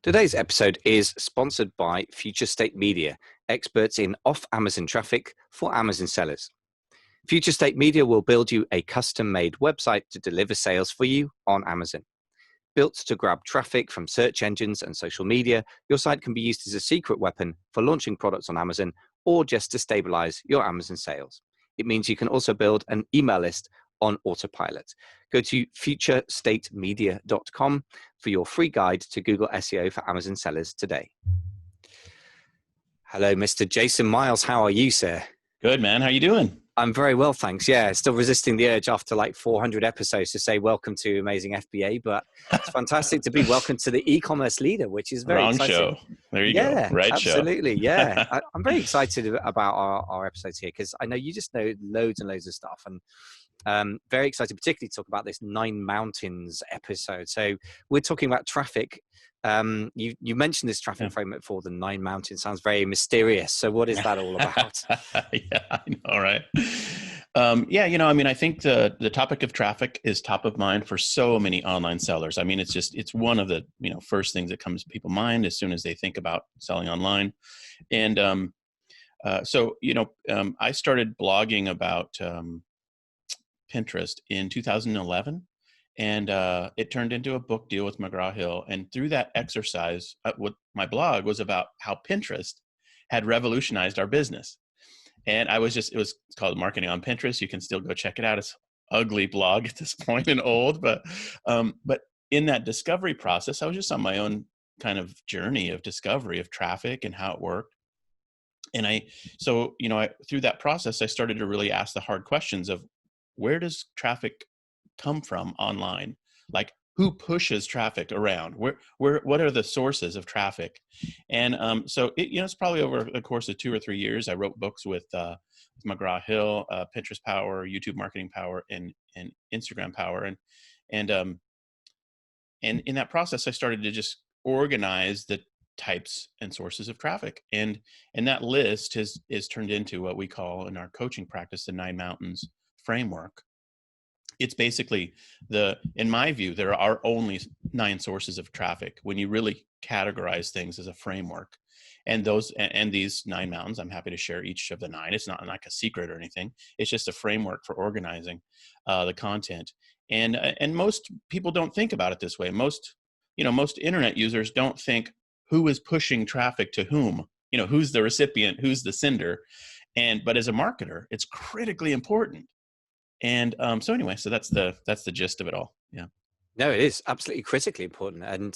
Today's episode is sponsored by Future State Media, experts in off-Amazon traffic for Amazon sellers. Future State Media will build you a custom-made website to deliver sales for you on Amazon. Built to grab traffic from search engines and social media, your site can be used as a secret weapon for launching products on Amazon or just to stabilize your Amazon sales. It means you can also build an email list on autopilot. Go to futurestatemedia.com for your free guide to Google SEO for Amazon sellers today. Hello, Mr. Jason Miles. How are you, sir? Good, man. How you doing? I'm very well, thanks. Yeah, still resisting the urge after like 400 episodes to say welcome to Amazing FBA, but it's fantastic to be welcome to the e-commerce leader, which is very Wrong exciting. show. There you go. Right absolutely. show. Yeah, I'm very excited about our episodes here because I know you just know loads and loads of stuff, and very excited particularly to talk about this 9 Mountains episode. So we're talking about traffic. You mentioned this traffic framework for the 9 Mountains. Sounds very mysterious. So what is that all about? Yeah, I know, right? I think the topic of traffic is top of mind for so many online sellers. I mean, it's one of the, first things that comes to people's mind as soon as they think about selling online. And I started blogging about Pinterest in 2011. And it turned into a book deal with McGraw-Hill. And through that exercise, what my blog was about how Pinterest had revolutionized our business. And it's called Marketing on Pinterest. You can still go check it out. It's an ugly blog at this point and old, but in that discovery process, I was just on my own kind of journey of discovery of traffic and how it worked. And through that process, I started to really ask the hard questions of where does traffic come from online? Like, who pushes traffic around? What are the sources of traffic? And it's probably over the course of 2 or 3 years. I wrote books with McGraw-Hill, Pinterest Power, YouTube Marketing Power, and Instagram Power, and in that process, I started to just organize the types and sources of traffic, and that list is turned into what we call in our coaching practice the 9 Mountains framework. It's basically in my view, there are only 9 sources of traffic when you really categorize things as a framework. And these 9 mountains, I'm happy to share each of the 9. It's not like a secret or anything. It's just a framework for organizing the content. And most people don't think about it this way. Most internet users don't think who is pushing traffic to whom, who's the recipient, who's the sender. But as a marketer, it's critically important. And so that's the gist of it all. Yeah. No, it is absolutely critically important. And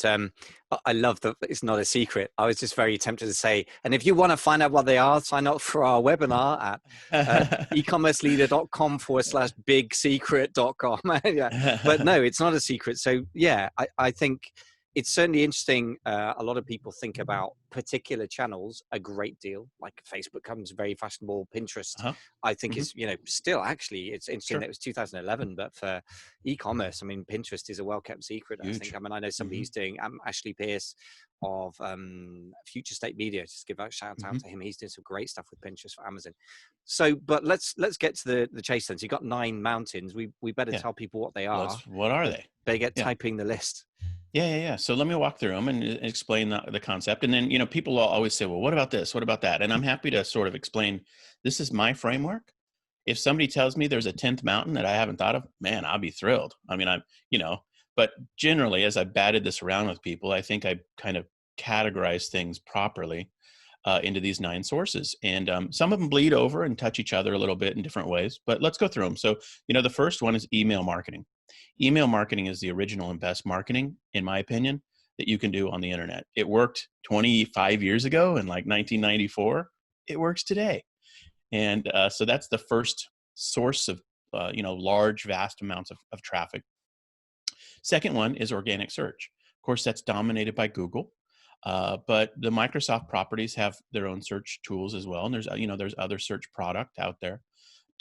I love that it's not a secret. I was just very tempted to say, and if you want to find out what they are, sign up for our webinar at ecommerceleader.com/bigsecret.com. Yeah. But no, it's not a secret. So yeah, I think it's certainly interesting. A lot of people think about particular channels a great deal. Like Facebook comes very fashionable. Pinterest, I think is, still actually, it's interesting that it was 2011, but for e-commerce, I mean, Pinterest is a well-kept secret. Huge. I think. I mean, I know somebody who's doing Ashley Pierce of Future State Media. Just give a shout out to him. He's doing some great stuff with Pinterest for Amazon. So, but let's get to the chase then. So you got 9 mountains. We better tell people what they are. What are they? They get typing the list. Yeah. So let me walk through them and explain the concept. And then, people will always say, well, what about this? What about that? And I'm happy to sort of explain, this is my framework. If somebody tells me there's a 10th mountain that I haven't thought of, man, I'll be thrilled. I mean, but generally, as I batted this around with people, I think I kind of categorize things properly into these 9 sources. And some of them bleed over and touch each other a little bit in different ways, but let's go through them. So, the first one is email marketing. Email marketing is the original and best marketing, in my opinion, that you can do on the internet. It worked 25 years ago in like 1994. It works today. And so that's the first source of, large, vast amounts of traffic. Second one is organic search. Of course, that's dominated by Google. But the Microsoft properties have their own search tools as well. And there's other search product out there,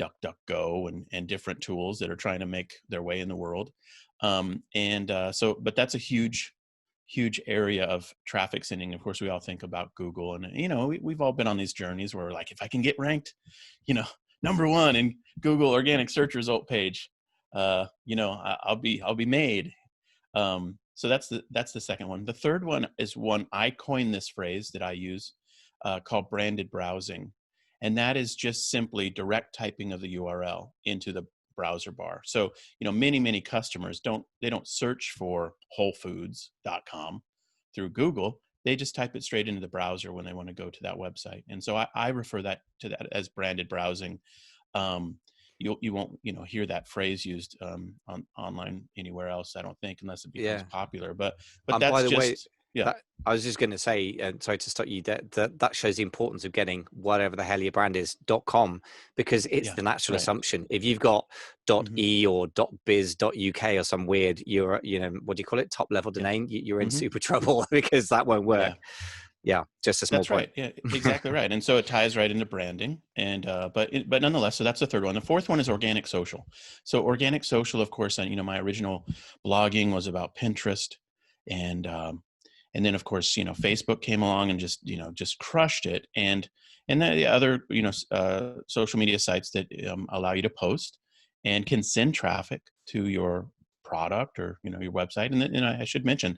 DuckDuckGo and different tools that are trying to make their way in the world. But that's a huge area of traffic sending. Of course, we all think about Google, and we've all been on these journeys where, like, if I can get ranked, number 1 in Google organic search result page, I'll be made. So that's the second one. The third one is one I coined this phrase that I use called branded browsing, and that is just simply direct typing of the URL into the browser bar. So many customers don't search for WholeFoods.com through Google. They just type it straight into the browser when they want to go to that website. And so I refer to that as branded browsing. You won't hear that phrase used online anywhere else, I don't think, unless it becomes popular. But by that's the way, just yeah. I was just going to say, and sorry to stop you, that shows the importance of getting whatever the hell your brand is .com, because it's the natural assumption. If you've got .e or .biz.uk or some weird, what do you call it, top level domain, you're in super trouble because that won't work. Yeah, just a small point. That's right. Yeah, exactly right. And so it ties right into branding. And but nonetheless, so that's the third one. The fourth one is organic social. So organic social, of course, my original blogging was about Pinterest, and then of course Facebook came along and just crushed it. And then the other social media sites that allow you to post and can send traffic to your product or your website. And then I should mention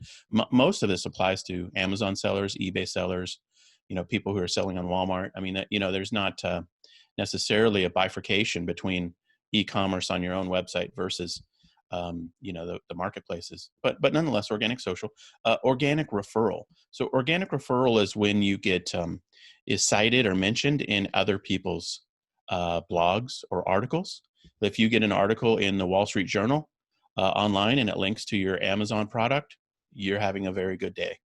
most of this applies to Amazon sellers, eBay sellers, people who are selling on Walmart. I mean, there's not necessarily a bifurcation between e-commerce on your own website versus the marketplaces, but nonetheless, organic social, organic referral. So organic referral is when you get is cited or mentioned in other people's blogs or articles. If you get an article in the Wall Street Journal online and it links to your Amazon product, you're having a very good day,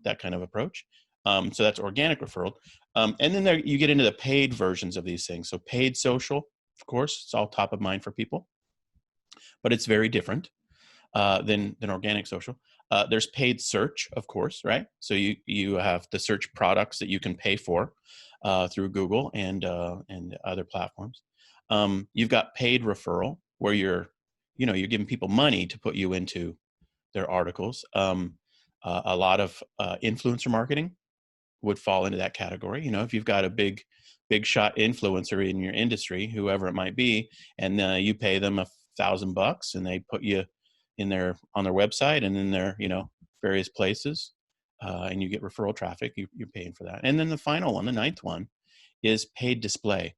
that kind of approach. So that's organic referral. And then there you get into the paid versions of these things. So paid social, of course, it's all top of mind for people, but it's very different than organic social. There's paid search, of course, right? So you have the search products that you can pay for through Google and other platforms. You've got paid referral, where you're giving people money to put you into their articles. A lot of influencer marketing would fall into that category. If you've got a big shot influencer in your industry, whoever it might be, and you pay them $1,000 and they put you on their website and in their various places, and you get referral traffic, you're paying for that. And then the final one, the ninth one, is paid display.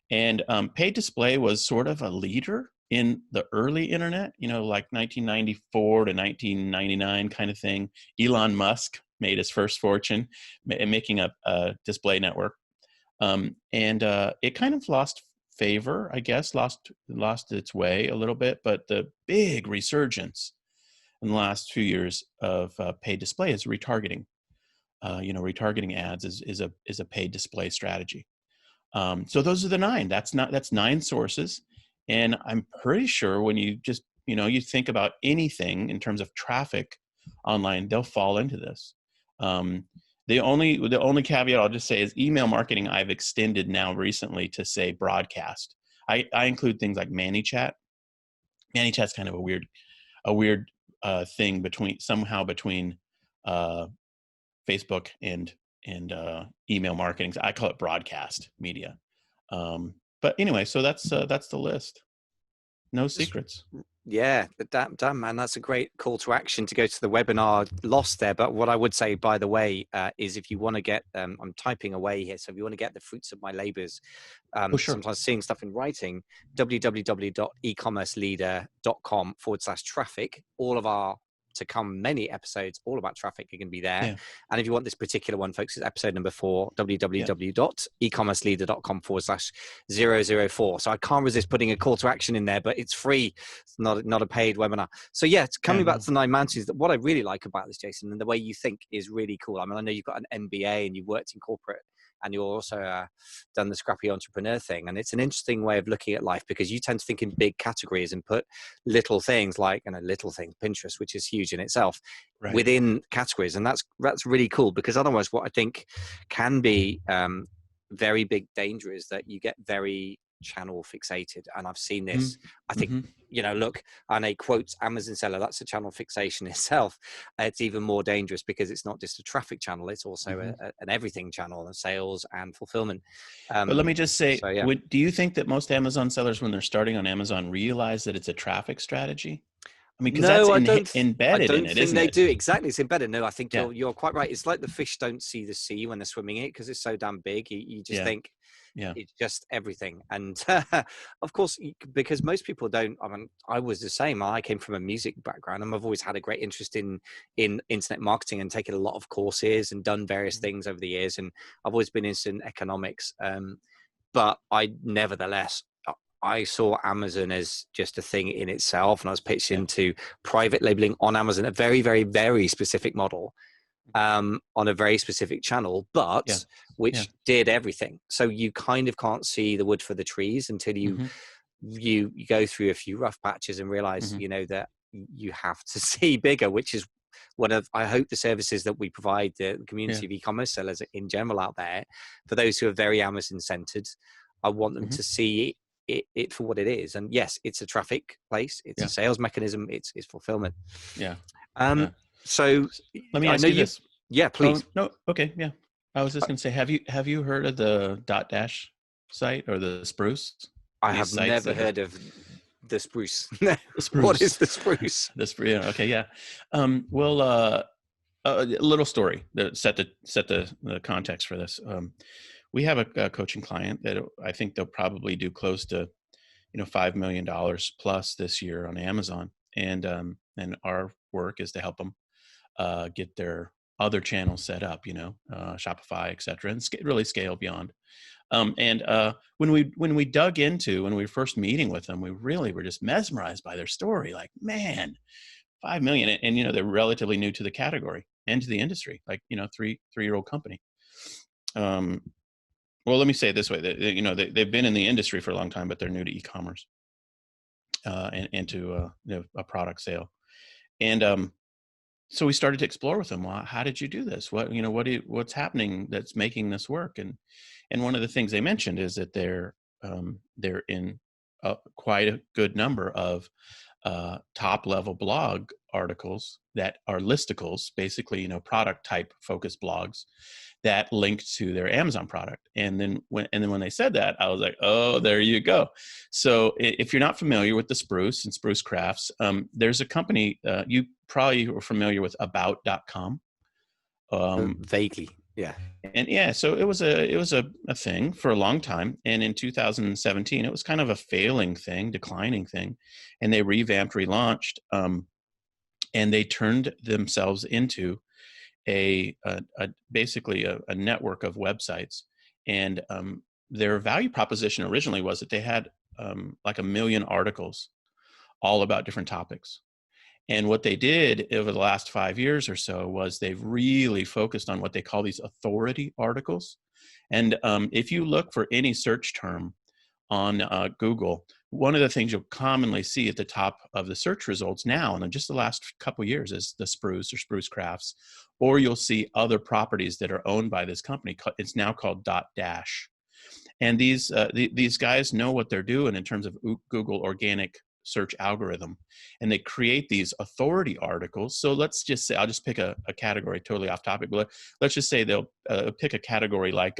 And paid display was sort of a leader in the early internet, like 1994 to 1999 kind of thing. Elon Musk made his first fortune making a display network. And it kind of lost favor, I guess, lost its way a little bit. But the big resurgence in the last few years of paid display is retargeting. Retargeting ads is a paid display strategy. So those are the 9. That's 9 sources. And I'm pretty sure when you just, you think about anything in terms of traffic online, they'll fall into this. The only caveat I'll just say is email marketing I've extended now recently to say broadcast. I include things like ManyChat. ManyChat's kind of a weird thing between Facebook and email marketing. I call it broadcast media. But anyway, so that's the list. No secrets. Yeah, but damn man, that's a great call to action to go to the webinar. Lost there, but what I would say, by the way, is if you want to get, I'm typing away here, so if you want to get the fruits of my labors, Sure. sometimes seeing stuff in writing, www.ecommerceleader.com/traffic. All of our to come many episodes all about traffic are going to be there. Yeah. And if you want this particular one, folks, it's episode number 4, www.ecommerceleader.com/004. So I can't resist putting a call to action in there, but it's free. It's not a paid webinar. So yeah, it's coming back to the 9 mountains. What I really like about this, Jason, and the way you think is really cool. I mean, I know you've got an MBA and you've worked in corporate, and you've also done the scrappy entrepreneur thing. And it's an interesting way of looking at life, because you tend to think in big categories and put little things like, Pinterest, which is huge in itself, right, within categories. And that's really cool, because otherwise what I think can be very big danger is that you get very channel fixated. And I've seen this. I think, look, Arne quotes Amazon seller. That's a channel fixation itself. It's even more dangerous because it's not just a traffic channel. It's also an everything channel, and sales and fulfillment. But let me just say, do you think that most Amazon sellers, when they're starting on Amazon, realize that it's a traffic strategy? I I mean, because that's No, I embedded in don't it, think isn't they it? do. Exactly, it's embedded. No, I think Yeah, you're quite right. It's like the fish don't see the sea when they're swimming it because it's so damn big. You just yeah, think yeah. it's just everything. And of course, because most people don't. I mean, I was the same. I came from a music background, and I've always had a great interest in internet marketing and taken a lot of courses and done various Mhm. things over the years. And I've always been interested in economics. But I nevertheless I saw Amazon as just a thing in itself, and I was pitched Yeah, into private labeling on Amazon, a very, very, very specific model on a very specific channel, yeah, but yeah. which did everything. So you kind of can't see the wood for the trees until you Hmm. you go through a few rough patches and realize, Hmm. that you have to see bigger, which is one of, I hope, the services that we provide the Yeah. community of e-commerce sellers in general out there, for those who are very Amazon centered. I want them Hmm. to see it for what it is. And yes, it's a traffic place, it's a Yeah, sales mechanism, it's fulfillment. yeah, Um, yeah. so Let me I ask know you you, this. yeah, Oh please. no, okay, yeah. I was just gonna say, have you heard of the Dot Dash site or the Spruce? I These have sites never that are heard of the spruce. the What is Spruce, the spruce? the Spruce. Yeah, okay, yeah. Well, a little story that set the context for this. We have a coaching client that I think they'll probably do close to $5 million plus this year on Amazon, and our work is to help them get their other channels set up, Shopify, et cetera, and really scale beyond. And when we were first meeting with them, we really were just mesmerized by their story. Like, man, 5 million, and they're relatively new to the category and to the industry, like three-year-old company. Um, well, let me say it this way: they've been in the industry for a long time, but they're new to e-commerce and to a product sale. And so we started to explore with them. Well, how did you do this? What's happening that's making this work? And one of the things they mentioned is that they're in quite a good number of top level blog articles that are listicles, basically, product type focused blogs that link to their Amazon product. And then when they said that, I was like, oh, there you go. So if you're not familiar with the Spruce and Spruce Crafts, there's a company, you probably are familiar with about.com. Vaguely, yeah. And yeah, so it was a thing for a long time. And in 2017, it was kind of a failing thing, declining thing. And they revamped, relaunched, and they turned themselves into basically a network of websites. And their value proposition originally was that they had like 1 million articles all about different topics. And what they did over the last 5 years or so was they've really focused on what they call these authority articles. And if you look for any search term on Google, one of the things you'll commonly see at the top of the search results now, and in just the last couple of years, is the Spruce or Spruce Crafts, or you'll see other properties that are owned by this company. It's now called Dot Dash. And these guys know what they're doing in terms of Google organic search algorithm, and they create these authority articles. So let's just say, I'll just pick a category totally off topic, but let's just say they'll pick a category like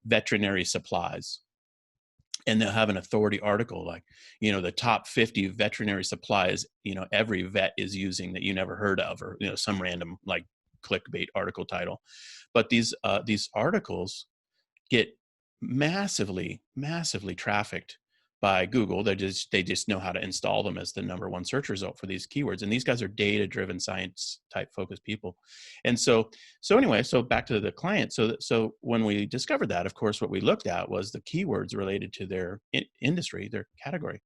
veterinary supplies, and they'll have an authority article like, the top 50 veterinary supplies, every vet is using that you never heard of, or, some random like clickbait article title. But these articles get massively trafficked by Google. They just know how to install them as the number one search result for these keywords. And these guys are data-driven, science type focused people. And so anyway, so back to the client. So when we discovered that, of course, what we looked at was the keywords related to their industry, their category,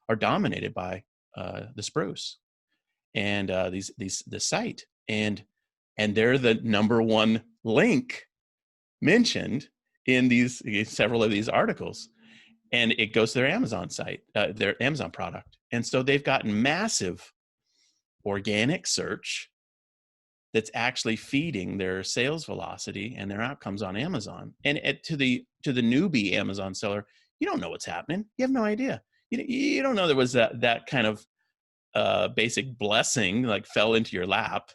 are dominated by the Spruce and the site, and they're the number one link mentioned in these several of these articles, and it goes to their Amazon site, their Amazon product. And so they've gotten massive organic search that's actually feeding their sales velocity and their outcomes on Amazon. And to the newbie Amazon seller, you don't know what's happening. You have no idea. You don't know there was that kind of basic blessing like fell into your lap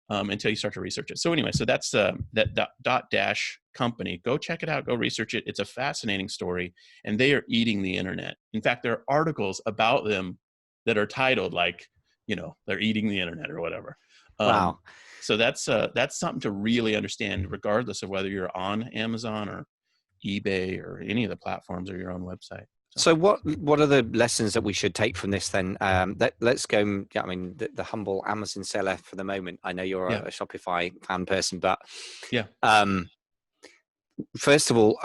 until you start to research it. So anyway, so that's that Dot Dash company. Go check it out. Go research it. It's a fascinating story, and they are eating the internet. In fact, there are articles about them that are titled like, they're eating the internet or whatever. Wow. So that's something to really understand, regardless of whether you're on Amazon or eBay or any of the platforms or your own website. So what are the lessons that we should take from this then? Let's go. I mean, the humble Amazon seller for the moment. I know you're a Shopify fan person, but yeah. First of all,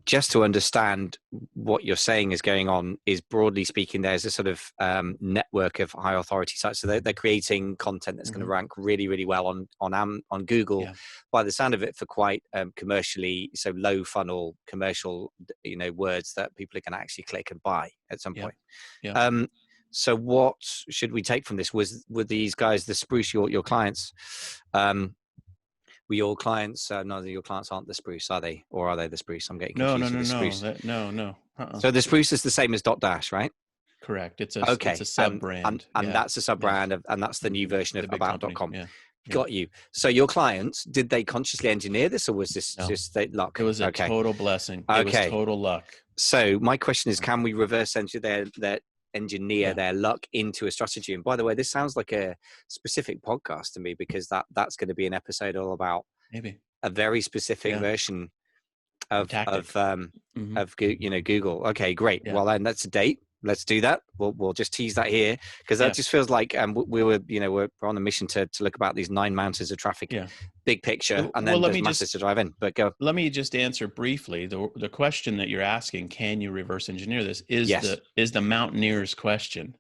just to understand what you're saying is going on is, broadly speaking, there's a sort of network of high authority sites. So they're creating content that's going to rank really, really well on Google, by the sound of it, for quite commercially, so low funnel commercial, words that people are going to actually click and buy at some point. So what should we take from this? Were these guys, the Spruce, your clients? Were your clients? None of your clients aren't the Spruce, are they? Or are they the Spruce? I'm getting confused with the Spruce. No. So the Spruce is the same as Dotdash, right? Correct. It's a sub brand, and that's a sub brand and that's the new version of About.com. Yeah. Got you. So your clients, did they consciously engineer this, or was this just luck? It was a total blessing. It was total luck. So my question is, can we reverse engineer their luck into a strategy? And by the way, this sounds like a specific podcast to me, because that's going to be an episode all about maybe a very specific version of Google. Okay, great. Well, then that's a date. Let's do that. We'll just tease that here, because that just feels like we're on a mission to look about these 9 mountains of traffic, big picture, and then there's masses to drive in. But go. Let me just answer briefly the question that you're asking. Can you reverse engineer this? Is the mountaineer's question?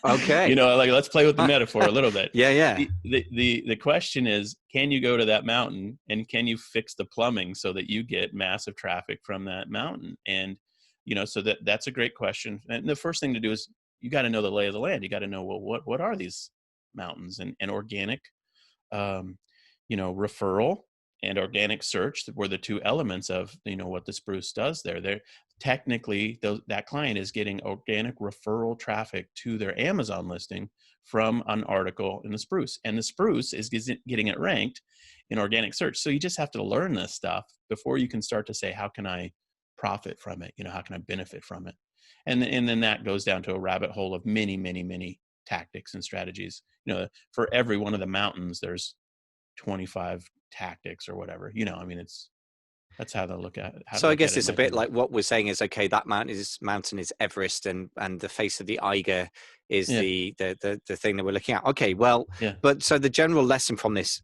Okay. Let's play with the metaphor a little bit. Yeah. The question is, can you go to that mountain and can you fix the plumbing so that you get massive traffic from that mountain? And so that's a great question. And the first thing to do is you got to know the lay of the land. You got to know, well, what are these mountains? And organic, referral and organic search were the two elements of, what the Spruce does there. They're technically, that client is getting organic referral traffic to their Amazon listing from an article in the Spruce. And the Spruce is getting it ranked in organic search. So you just have to learn this stuff before you can start to say, how can I profit from it? How can I benefit from it? And then that goes down to a rabbit hole of many, many, many tactics and strategies. For every one of the mountains, there's 25 tactics or whatever. That's how they look at it. So I guess it's a bit like what we're saying is, okay, that mountain is Everest, and the face of the Eiger is the thing that we're looking at. Okay, well, but so the general lesson from this: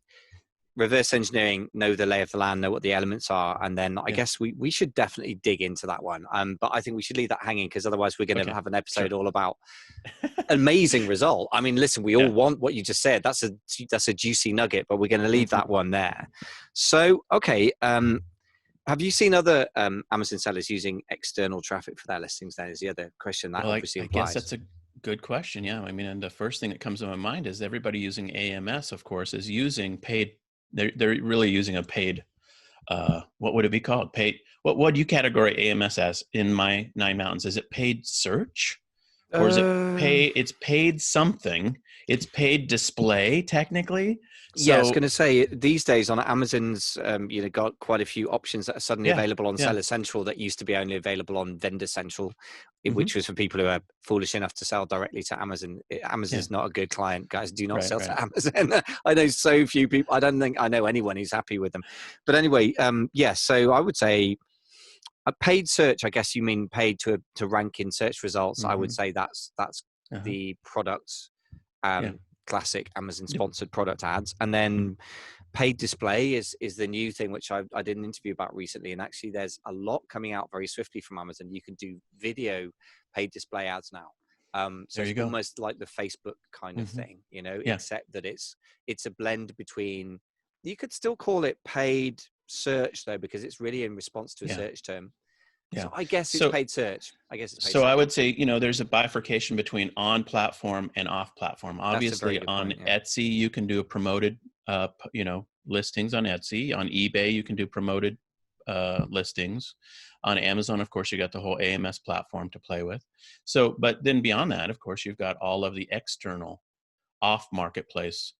reverse engineering, know the lay of the land, know what the elements are, and then I guess we should definitely dig into that one. But I think we should leave that hanging, because otherwise we're going to have an episode all about amazing result. I mean, listen, we all want what you just said. That's a juicy nugget, but we're going to leave that one there. So, okay. Have you seen other Amazon sellers using external traffic for their listings? Then is the other question that obviously implies. I guess that's a good question. Yeah. I mean, and the first thing that comes to my mind is everybody using AMS, of course, is using paid. They're really using a paid, what would it be called? Paid. What do you categorize AMS as in my 9 mountains? Is it paid search, or is it it's paid something? It's paid display technically. So, I was going to say, these days on Amazon's, got quite a few options that are suddenly available on Seller Central that used to be only available on Vendor Central, which was for people who are foolish enough to sell directly to Amazon. Amazon's not a good client, guys. Do not sell to Amazon. I know so few people. I don't think I know anyone who's happy with them. But anyway, so I would say a paid search. I guess you mean paid to rank in search results. I would say that's the products. Classic Amazon sponsored product ads, and then paid display is the new thing, which I did an interview about recently. And actually there's a lot coming out very swiftly from Amazon. You can do video paid display ads now. So it's almost like the Facebook kind of thing, except that it's a blend between, you could still call it paid search though, because it's really in response to a search term. So I guess it's paid search. I would say, there's a bifurcation between on platform and off platform. Obviously on Etsy, you can do a promoted, listings on Etsy. On eBay, you can do promoted listings. On Amazon, of course, you got the whole AMS platform to play with. So, but then beyond that, of course, you've got all of the external off marketplace,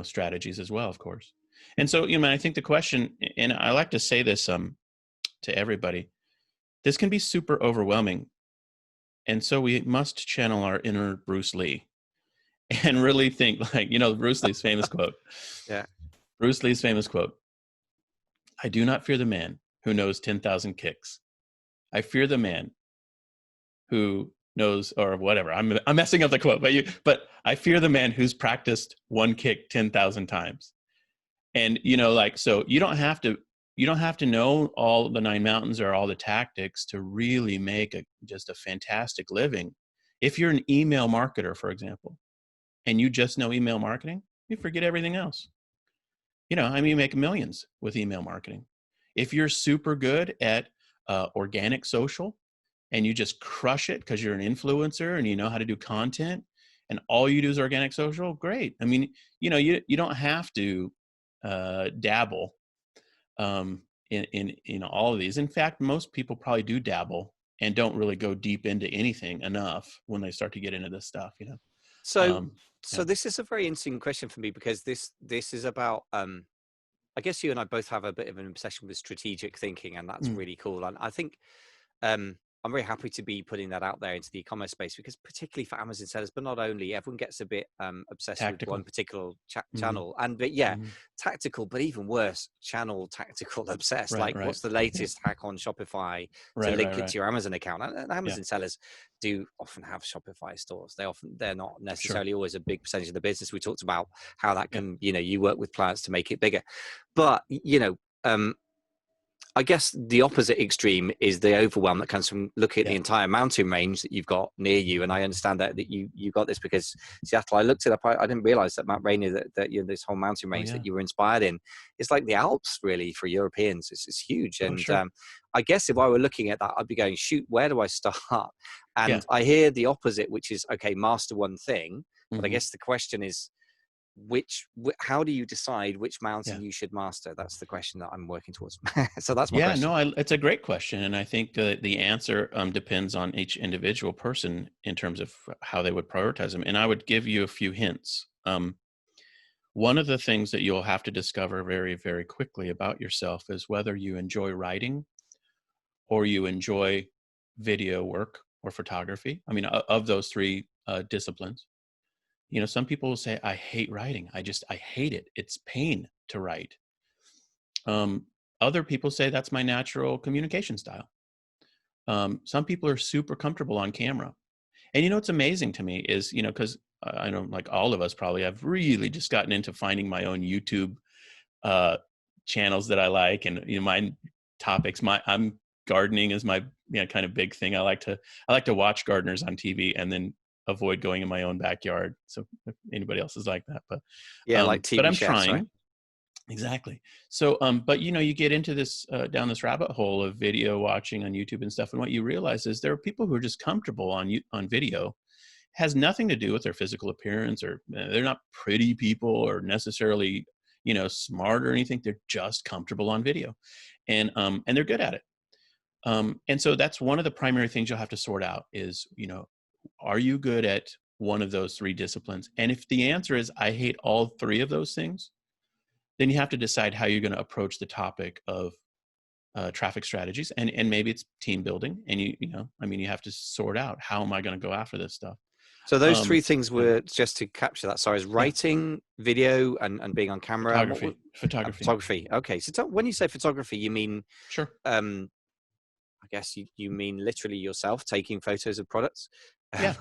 strategies as well, of course. And so, I think the question, and I like to say this, to everybody, this can be super overwhelming. And so we must channel our inner Bruce Lee and really think like, Bruce Lee's famous quote. Yeah. Bruce Lee's famous quote: "I do not fear the man who knows 10,000 kicks. I fear the man who knows," or whatever. I'm messing up the quote, but I fear the man who's practiced one kick 10,000 times. And so you don't have to know all the nine mountains or all the tactics to really make just a fantastic living. If you're an email marketer, for example, and you just know email marketing, you forget everything else. You make millions with email marketing. If you're super good at organic social and you just crush it because you're an influencer and you know how to do content and all you do is organic social, great. You don't have to dabble in all of these. In fact, most people probably do dabble and don't really go deep into anything enough when they start to get into this stuff. So, Yeah. this is a very interesting question for me, because this is about, I guess you and I both have a bit of an obsession with strategic thinking, and that's really cool. And I think, I'm very happy to be putting that out there into the e-commerce space, because particularly for Amazon sellers, but not only, everyone gets a bit obsessed Tactical. with one particular Mm-hmm. channel, and tactical, but even worse, channel tactical obsessed. Right, like, what's the latest hack on Shopify to link it to your Amazon account? And Amazon sellers do often have Shopify stores. They're not necessarily always a big percentage of the business. We talked about how that can, you work with clients to make it bigger, but I guess the opposite extreme is the overwhelm that comes from looking at the entire mountain range that you've got near you. And I understand that you got this because Seattle, I looked it up. I didn't realize that Mount Rainier, that this whole mountain range that you were inspired in, it's like the Alps really for Europeans. It's huge. And I guess if I were looking at that, I'd be going, shoot, where do I start? And I hear the opposite, which is, okay, master one thing. But I guess the question is, how do you decide which mountain you should master? That's the question that I'm working towards. So that's my question. It's a great question, and I think the answer depends on each individual person in terms of how they would prioritize them. And I would give you a few hints. One of the things that you'll have to discover very, very quickly about yourself is whether you enjoy writing or you enjoy video work or photography. I mean, of those three disciplines. Some people will say, I hate writing. I hate it. It's pain to write. Other people say that's my natural communication style. Some people are super comfortable on camera. And what's amazing to me is, because I know, like all of us probably, I've really just gotten into finding my own YouTube channels that I like, and my topics. I'm gardening is my kind of big thing. I like to watch gardeners on TV and then avoid going in my own backyard. So if anybody else is like that, but like TV but I'm chefs, trying. right? Exactly. So, but you get into this down this rabbit hole of video watching on YouTube and stuff, and what you realize is there are people who are just comfortable on video. Has nothing to do with their physical appearance, or they're not pretty people or necessarily smart or anything. They're just comfortable on video, and they're good at it. And so that's one of the primary things you'll have to sort out is are you good at one of those three disciplines? And if the answer is I hate all three of those things, then you have to decide how you're going to approach the topic of traffic strategies, and maybe it's team building, and you have to sort out how am I going to go after this stuff. So those three things were, just to capture that, sorry, is writing, video, and being on camera. Photography. Okay, so when you say photography, you mean I guess you mean literally yourself taking photos of products. Yeah.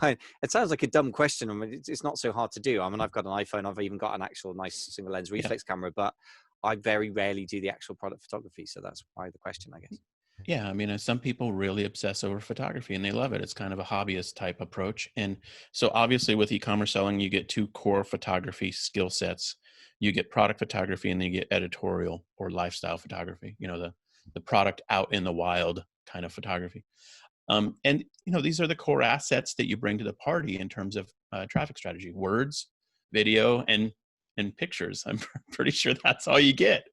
It sounds like a dumb question. I mean, it's not so hard to do. I mean, I've got an iPhone. I've even got an actual nice single lens reflex camera, but I very rarely do the actual product photography. So that's why the question, I guess. Yeah. I mean, some people really obsess over photography and they love it. It's kind of a hobbyist type approach. And so obviously with e-commerce selling, you get two core photography skill sets. You get product photography and then you get editorial or lifestyle photography, the product out in the wild kind of photography. And these are the core assets that you bring to the party in terms of traffic strategy: words, video, and pictures. I'm pretty sure that's all you get.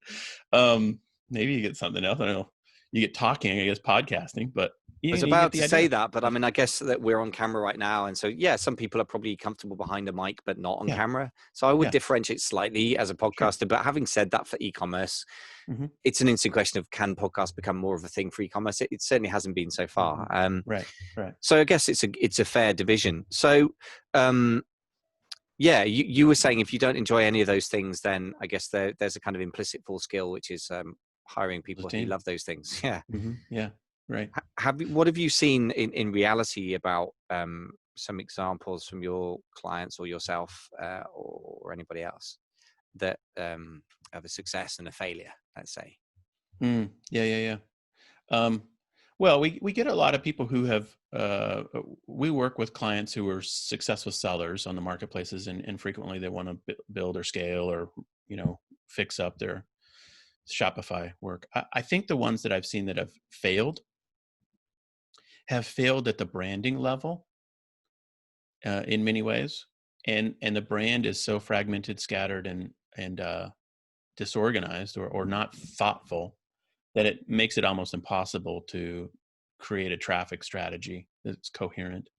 Maybe you get something else. I don't know. you get talking, I guess, podcasting, but I was you get about the to say idea. that, but I mean, I guess that we're on camera right now. And so, yeah, some people are probably comfortable behind a mic, but not on Yeah. camera. So I would Yeah. differentiate slightly as a Sure. podcaster. But having said that, for e-commerce, Mm-hmm. it's an interesting question of, can podcasts become more of a thing for e-commerce? It certainly hasn't been so far. Right. Right. So I guess it's a fair division. So, yeah, you were saying if you don't enjoy any of those things, then I guess there's a kind of implicit full skill, which is hiring The people who team. love those things. Yeah. Mm-hmm. Yeah. Right. What have you seen in reality about some examples from your clients or yourself or anybody else that of a success and a failure, let's say? Yeah. Yeah. Yeah. Well, we get a lot of people who have, we work with clients who are successful sellers on the marketplaces, and frequently they want to build or scale or, fix up their Shopify work. I think the ones that I've seen that have failed at the branding level in many ways. And the brand is so fragmented, scattered, and disorganized or not thoughtful that it makes it almost impossible to create a traffic strategy that's coherent.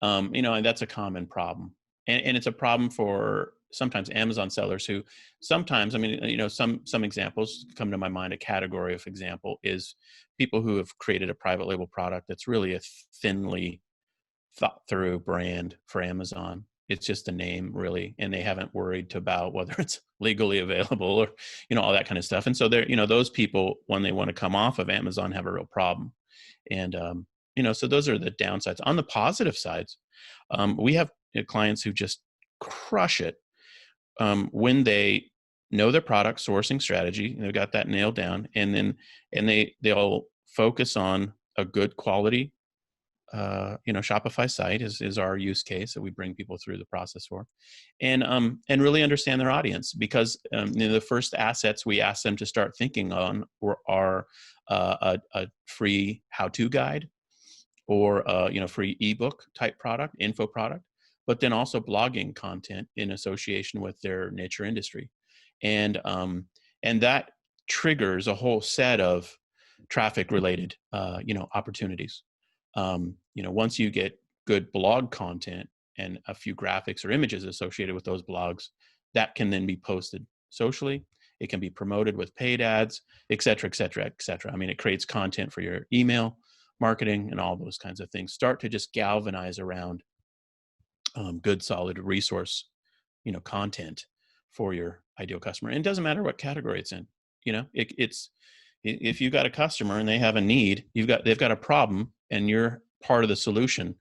And that's a common problem. And it's a problem for sometimes Amazon sellers who sometimes, I mean, some examples come to my mind. A category of example is people who have created a private label product that's really a thinly thought through brand for Amazon. It's just a name, really, and they haven't worried about whether it's legally available or, all that kind of stuff. And so they're, those people, when they want to come off of Amazon, have a real problem. And so those are the downsides. On the positive sides, we have clients who just crush it when they know their product sourcing strategy. They've got that nailed down, and they'll focus on a good quality Shopify site is our use case that we bring people through the process for, and really understand their audience, because the first assets we ask them to start thinking on are a free how-to guide or free ebook type product, info product, but then also blogging content in association with their niche or industry, and that triggers a whole set of traffic related opportunities. Once you get good blog content and a few graphics or images associated with those blogs, that can then be posted socially. It can be promoted with paid ads, et cetera, et cetera, et cetera. I mean, it creates content for your email marketing and all those kinds of things. Start to just galvanize around good, solid resource, content for your ideal customer. And it doesn't matter what category it's in. It's if you've got a customer and they have a need, they've got a problem, and you're part of the solution,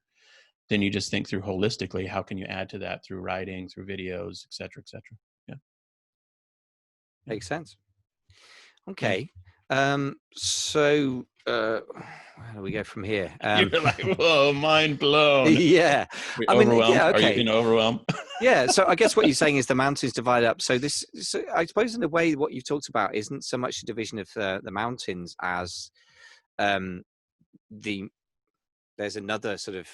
then you just think through holistically, how can you add to that through writing, through videos, et cetera, et cetera. Yeah. Makes sense. Yeah. Okay. So where do we go from here? You're like, whoa, mind blown. Yeah. Are you I mean, overwhelmed? yeah, okay. Are you overwhelmed? Yeah. So I guess what you're saying is the mountains divide up. So I suppose in a way, what you've talked about isn't so much the division of the mountains as there's another sort of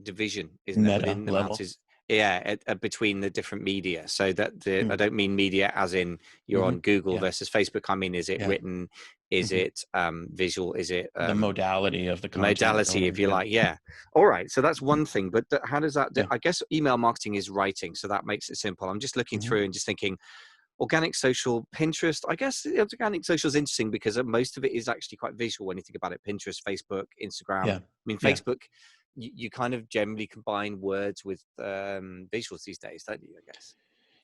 division, isn't there, Meta within the level. mountains? Yeah, between the different media. So that I don't mean media as in you're on Google versus Facebook. I mean, is it written? Is it visual? Is it the modality of the content? Modality, if you like? Yeah. All right. So that's one thing. But how does that? I guess email marketing is writing, so that makes it simple. I'm just looking through and just thinking. Organic social, Pinterest. I guess organic social is interesting because most of it is actually quite visual when you think about it. Pinterest, Facebook, Instagram. Yeah. I mean, Facebook, you kind of generally combine words with visuals these days, don't you? I guess.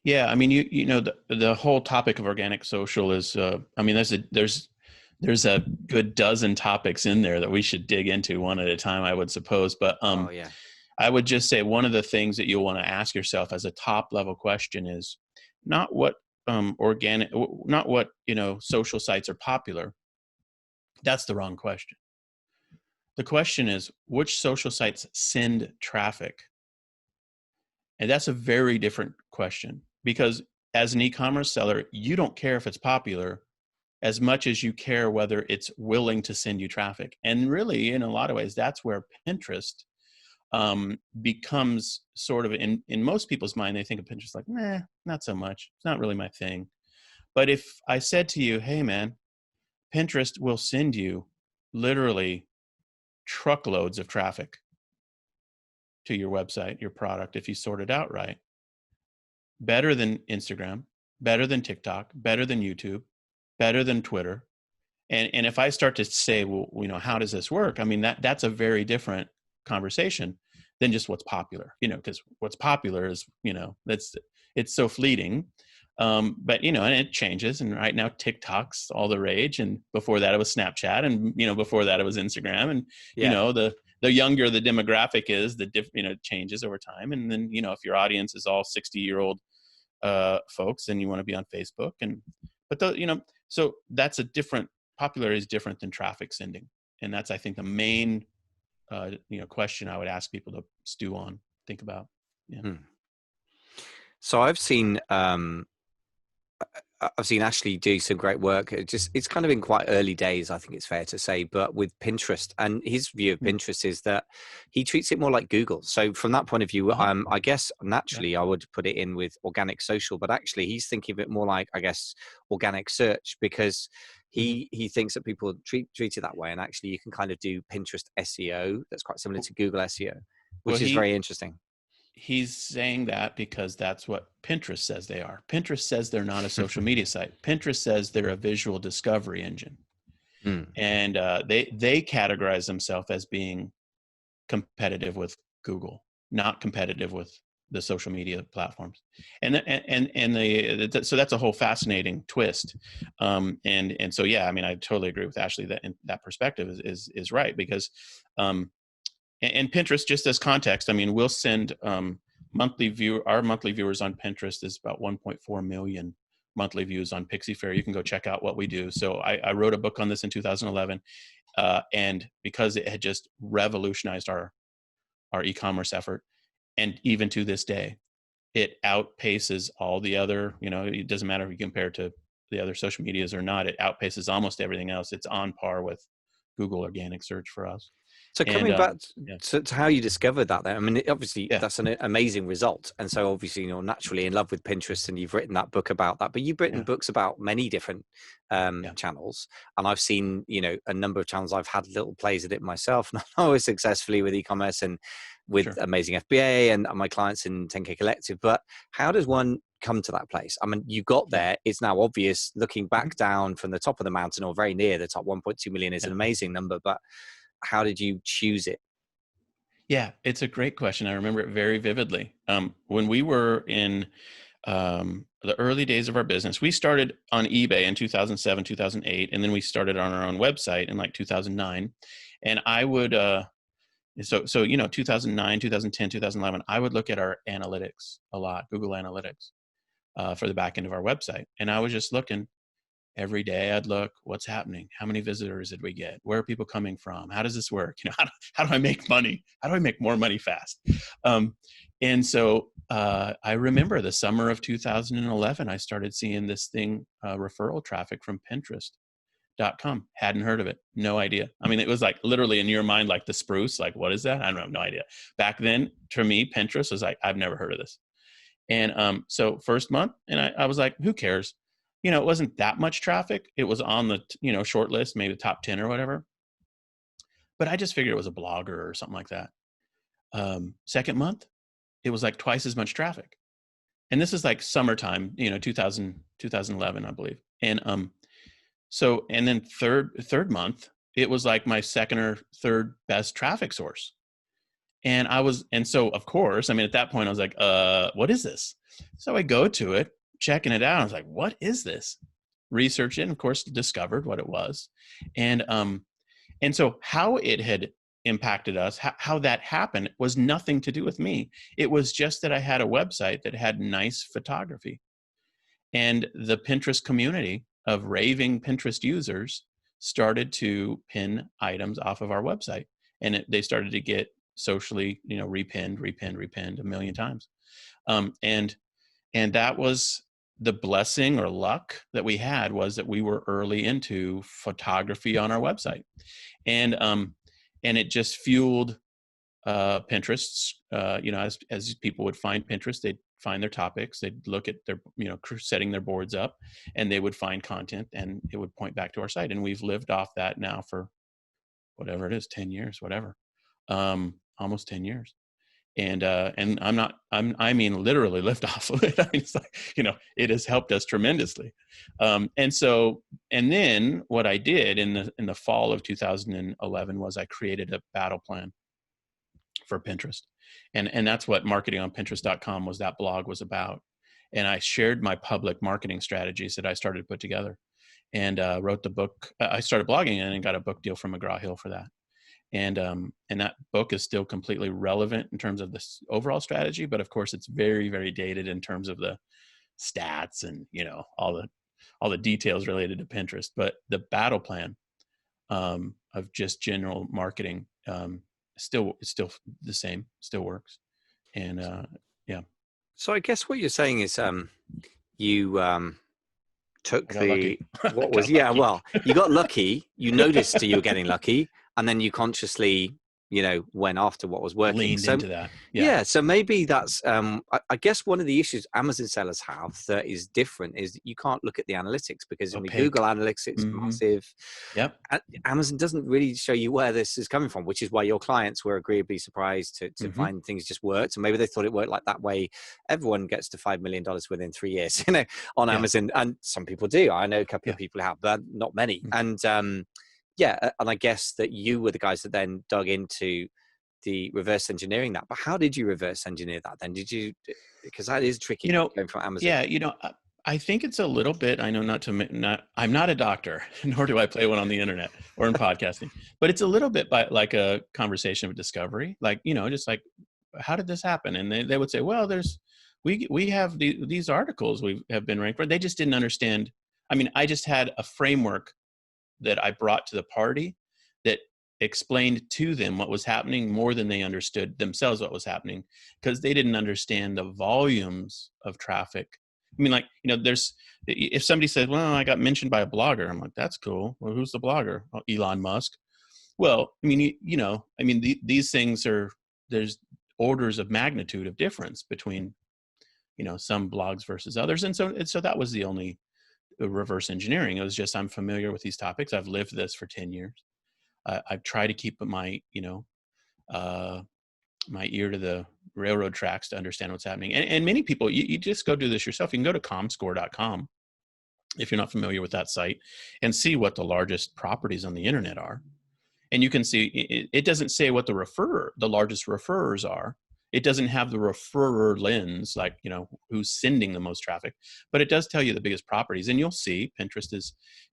Yeah, I mean, the whole topic of organic social is. I mean, there's a good dozen topics in there that we should dig into one at a time, I would suppose. But I would just say one of the things that you'll want to ask yourself as a top level question is not what social sites are popular. That's the wrong question. The question is, which social sites send traffic? And that's a very different question, because as an e-commerce seller, you don't care if it's popular as much as you care whether it's willing to send you traffic. And really, in a lot of ways, that's where Pinterest becomes sort of, in most people's mind, they think of Pinterest like, nah, not so much. It's not really my thing. But if I said to you, hey man, Pinterest will send you literally truckloads of traffic to your website, your product, if you sort it out right. Better than Instagram, better than TikTok, better than YouTube, better than Twitter. And if I start to say, well, how does this work? I mean, that's a very different conversation than just what's popular, because what's popular is, it's so fleeting. But, and it changes. And right now TikTok's all the rage. And before that it was Snapchat. And, before that it was Instagram. And, Yeah. The younger the demographic is, changes over time. And then, if your audience is all 60-year-old folks, then you want to be on Facebook. So that's a different, popularity is different than traffic sending. And that's, I think, the main, question I would ask people to stew on, think about. Yeah. So I've seen Ashley do some great work. It's kind of in quite early days, I think it's fair to say, but with Pinterest. And his view of Pinterest is that he treats it more like Google. So from that point of view, I guess naturally I would put it in with organic social, but actually he's thinking of it more like, I guess, organic search, because he thinks that people treat it that way. And actually you can kind of do Pinterest SEO that's quite similar to Google SEO, which is very interesting. He's saying that because that's what Pinterest says they are. Pinterest says they're not a social media site. Pinterest says they're a visual discovery engine. And they categorize themselves as being competitive with Google, not competitive with the social media platforms. So that's a whole fascinating twist. And so, yeah, I mean, I totally agree with Ashley that perspective is right, because and Pinterest, just as context, I mean, we'll send our monthly viewers on Pinterest is about 1.4 million monthly views on Pixie Fair. You can go check out what we do. So I wrote a book on this in 2011, and because it had just revolutionized our e-commerce effort, and even to this day, it outpaces all the other. It doesn't matter if you compare it to the other social medias or not. It outpaces almost everything else. It's on par with Google organic search for us. So coming back to how you discovered that, then, I mean, obviously that's an amazing result. And so obviously you're naturally in love with Pinterest, and you've written that book about that, but you've written books about many different channels. And I've seen, a number of channels. I've had little plays at it myself, not always successfully with e-commerce and with Amazing FBA and my clients in 10K Collective. But how does one come to that place? I mean, you got there. It's now obvious looking back down from the top of the mountain, or very near the top. 1.2 million is an amazing number, but how did you choose it? Yeah, it's a great question. I remember it very vividly. When we were in the early days of our business, we started on eBay in 2007, 2008, and then we started on our own website in like 2009. And I would, 2009, 2010, 2011, I would look at our analytics a lot, Google Analytics, for the back end of our website. And I was just looking. Every day I'd look, what's happening? How many visitors did we get? Where are people coming from? How does this work? How do I make money? How do I make more money fast? And so I remember the summer of 2011, I started seeing this thing, referral traffic from Pinterest.com. Hadn't heard of it. No idea. I mean, it was like literally in your mind, like the spruce, like, what is that? I don't have no idea. Back then, to me, Pinterest was like, I've never heard of this. And so first month, and I was like, who cares? It wasn't that much traffic. It was on the, short list, maybe the top 10 or whatever. But I just figured it was a blogger or something like that. Second month, it was like twice as much traffic. And this is like summertime, 2011, I believe. And and then third month, it was like my second or third best traffic source. And so of course, I mean, at that point I was like, what is this? So I go to it, checking it out. I was like, what is this? Researched it, and of course discovered what it was. And so how it had impacted us, how that happened, was nothing to do with me. It was just that I had a website that had nice photography. And the Pinterest community of raving Pinterest users started to pin items off of our website. And they started to get socially, repinned a million times. And that was the blessing or luck that we had, was that we were early into photography on our website. And it just fueled Pinterest. As people would find Pinterest, they'd find their topics, they'd look at their, setting their boards up, and they would find content, and it would point back to our site. And we've lived off that now for whatever it is, 10 years, whatever, almost 10 years. And I mean, literally lived off of it. I mean, it's like, it has helped us tremendously. And then what I did in the fall of 2011 was I created a battle plan for Pinterest. And that's what marketingonpinterest.com was, that blog was about. And I shared my public marketing strategies that I started to put together, and wrote the book. I started blogging and got a book deal from McGraw-Hill for that. And that book is still completely relevant in terms of this overall strategy, but of course it's very, very dated in terms of the stats and all the details related to Pinterest. But the battle plan of just general marketing it's still the same, still works. And yeah. So I guess what you're saying is you took the what was lucky. Well, you got lucky, you noticed you were getting lucky, and then you consciously went after what was working. Leaned into that. Yeah. So maybe that's I guess one of the issues Amazon sellers have that is different is that you can't look at the analytics, because when Google Analytics, it's massive. Yep. Amazon doesn't really show you where this is coming from, which is why your clients were agreeably surprised to find things just worked. And maybe they thought it worked like that way. Everyone gets to $5 million within 3 years, on Amazon. And some people do. I know a couple of people have, but not many. And and I guess that you were the guys that then dug into the reverse engineering that. But how did you reverse engineer that then? Did you, because that is tricky going from Amazon. Yeah, I think it's a little bit, I know I'm not a doctor, nor do I play one on the internet or in podcasting, but it's a little bit like a conversation of discovery. Like, just like, how did this happen? And they would say, well, we have these articles we have been ranked for. They just didn't understand. I mean, I just had a framework that I brought to the party that explained to them what was happening more than they understood themselves what was happening, because they didn't understand the volumes of traffic. I mean, like, if somebody says, well, I got mentioned by a blogger, I'm like, that's cool. Well, who's the blogger? Oh, Elon Musk. Well, I mean, these things there's orders of magnitude of difference between, some blogs versus others. And so that was the only reverse engineering. It was just, I'm familiar with these topics. I've lived this for 10 years. I've tried to keep my ear to the railroad tracks to understand what's happening. And many people, you just go do this yourself. You can go to comscore.com if you're not familiar with that site, and see what the largest properties on the internet are. And you can see, it doesn't say what the largest referrers are. It doesn't have the referrer lens, like, who's sending the most traffic, but it does tell you the biggest properties. And you'll see Pinterest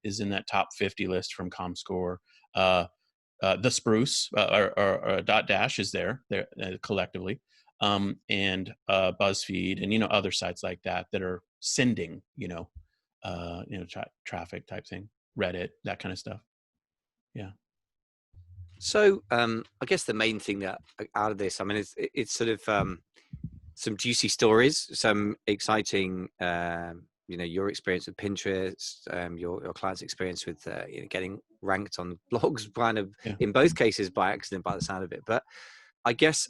is in that top 50 list from ComScore. The Spruce or Dotdash is there collectively, and BuzzFeed and other sites like that are sending traffic type thing, Reddit, that kind of stuff. Yeah. So I guess the main thing that out of this, I mean, it's sort of some juicy stories, some exciting, your experience with Pinterest, your client's experience with getting ranked on blogs, kind of in both cases by accident, by the sound of it. But I guess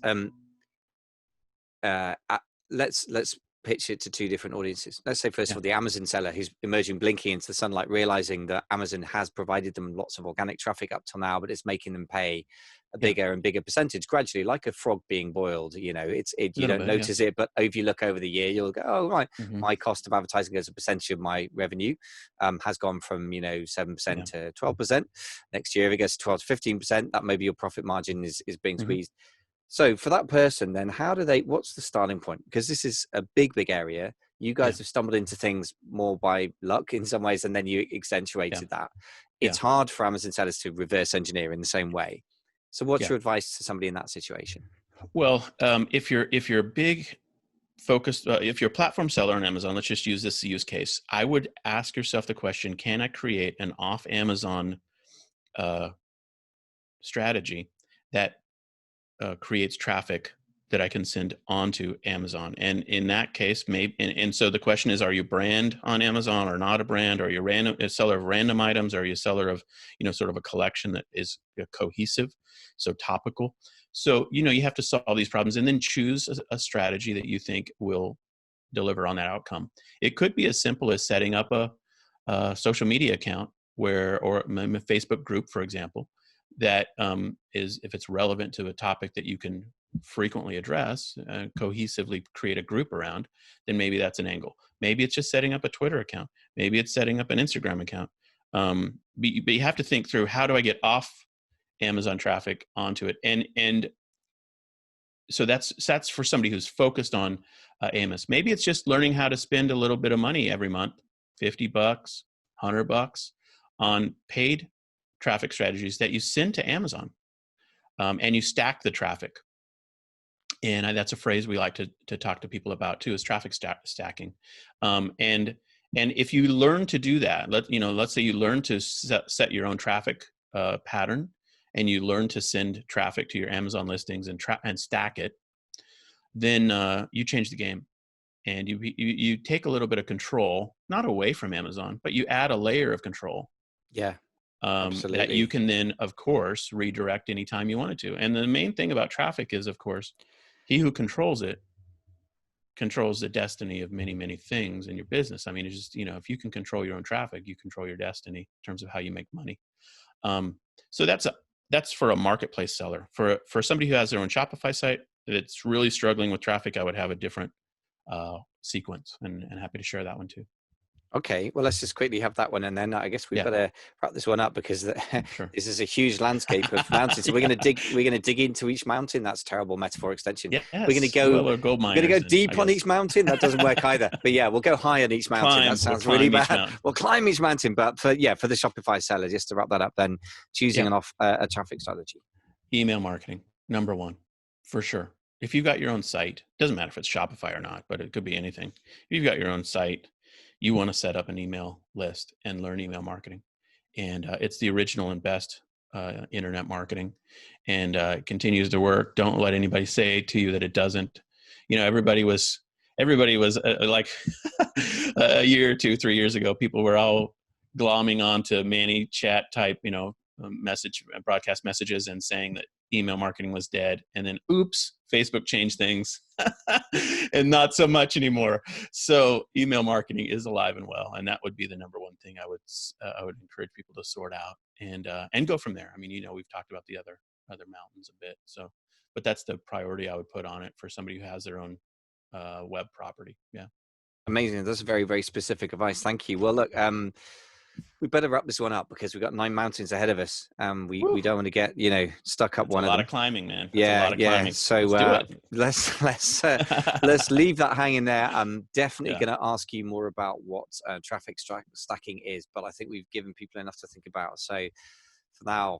let's pitch it to two different audiences. Let's say first of all, the Amazon seller who's emerging, blinking into the sunlight, realizing that Amazon has provided them lots of organic traffic up till now, but it's making them pay a bigger and bigger percentage gradually, like a frog being boiled. You don't notice it, but if you look over the year, you'll go, oh right, my cost of advertising as a percentage of my revenue has gone from 7% to 12%. Next year, if it gets 12 to 15%, that maybe your profit margin is being squeezed. So for that person, then what's the starting point? Because this is a big area. You guys have stumbled into things more by luck in some ways, and then you accentuated that. It's hard for Amazon sellers to reverse engineer in the same way. So what's your advice to somebody in that situation? Well, if you're big focused, if you're a platform seller on Amazon, let's just use this use case. I would ask yourself the question, can I create an off Amazon strategy that creates traffic that I can send onto Amazon? And in that case, maybe, and so the question is, are you brand on Amazon or not a brand? Are you a seller of random items? Are you a seller of, sort of a collection that is cohesive, so topical? So, you have to solve these problems and then choose a strategy that you think will deliver on that outcome. It could be as simple as setting up a social media account or a Facebook group, for example, that is, if it's relevant to a topic that you can frequently address, cohesively create a group around, then maybe that's an angle. Maybe it's just setting up a Twitter account. Maybe it's setting up an Instagram account. But you have to think through, how do I get off Amazon traffic onto it? And so that's for somebody who's focused on AMS. Maybe it's just learning how to spend a little bit of money every month, $50, $100 on paid traffic strategies that you send to Amazon, and you stack the traffic. And that's a phrase we like to talk to people about too, is traffic stacking. And if you learn to do that, let's say you learn to set your own traffic pattern, and you learn to send traffic to your Amazon listings and stack it, then you change the game, and you take a little bit of control, not away from Amazon, but you add a layer of control. Yeah. That you can then, of course, redirect anytime you wanted to. And the main thing about traffic is, of course, he who controls it controls the destiny of many, many things in your business. I mean, it's just, if you can control your own traffic, you control your destiny in terms of how you make money. So that's for a marketplace seller. For somebody who has their own Shopify site that's really struggling with traffic, I would have a different sequence, and happy to share that one too. Okay, well, let's just quickly have that one, and then I guess we've got to wrap this one up, because Sure. this is a huge landscape of mountains. So we're going to dig into each mountain. That's a terrible metaphor extension. Yes. We're going to go deep on each mountain. That doesn't work either. But yeah, we'll go high on each mountain. That sounds really bad. We'll climb each mountain. But for the Shopify seller, just to wrap that up, then choosing a traffic strategy. Email marketing, number one, for sure. If you've got your own site, doesn't matter if it's Shopify or not, but it could be anything. If you've got your own site, you want to set up an email list and learn email marketing. And it's the original and best internet marketing, and it continues to work. Don't let anybody say to you that it doesn't. Everybody was like a year or 2, 3 years ago, people were all glomming onto ManyChat type, message broadcast messages and saying that email marketing was dead. And then, oops, Facebook changed things and not so much anymore. So email marketing is alive and well. And that would be the number one thing I would encourage people to sort out and go from there. I mean, we've talked about the other mountains a bit. So, but that's the priority I would put on it for somebody who has their own web property. Yeah. Amazing. That's very, very specific advice. Thank you. Well, look, we better wrap this one up, because we've got 9 mountains ahead of us. We don't want to get stuck up one of them. A lot of climbing, man. Climbing. So let's leave that hanging there. I'm definitely going to ask you more about what traffic stacking is, but I think we've given people enough to think about. So for now,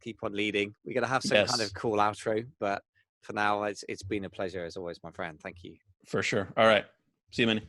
keep on leading. We're going to have some kind of cool outro, but for now, it's been a pleasure as always, my friend. Thank you. For sure. All right. See you, Manny.